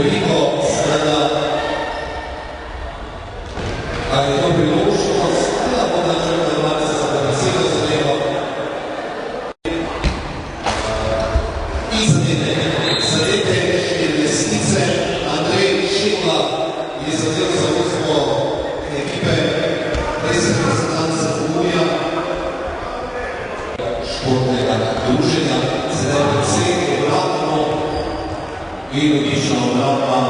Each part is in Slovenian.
veliko, seveda, ali je to priložnost, da bo načrtovati za besedo zadevo. In zadete resnice, Andrej Šikla je zadev za vodstvo ekipe reprezentance Pomurja, športnega druženja, sedaj predvsem obratno in odlična obramba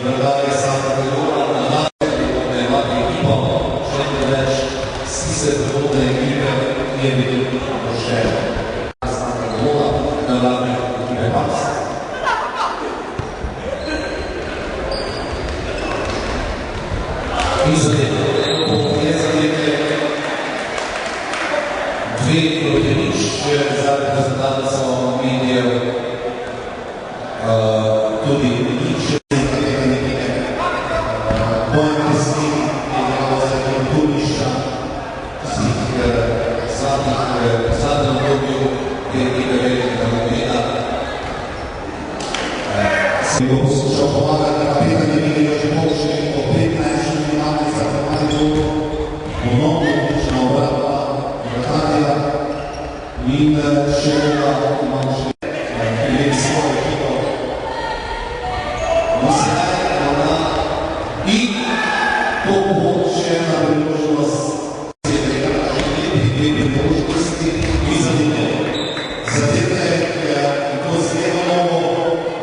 vratarja Santa Pelora na najbolj mladi ekipo, še nekaj več sicer prihodne ekipe je bil še Santa Pelora na mladi ekipe Pas. In zadete, je zadete dve protenišče za reprezentanco medijev, tudi nič Bojan Kristini je igral za kulturnišča zadnjem obdobju tega velikega momena. Si bo poslušal pomagati kapetanje Milijo Žepovšek po 15 minimalnih za Maribor, ponovno odlična obramba vratarja in še ena imamo še svojo ekipo. In to bo še ena priložnost, priložnosti in zadete, in to zelo novo,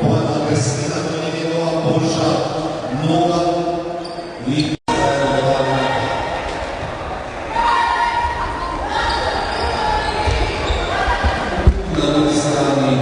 Bojana Krstina, to ni njegova boljša noga in na drugi strani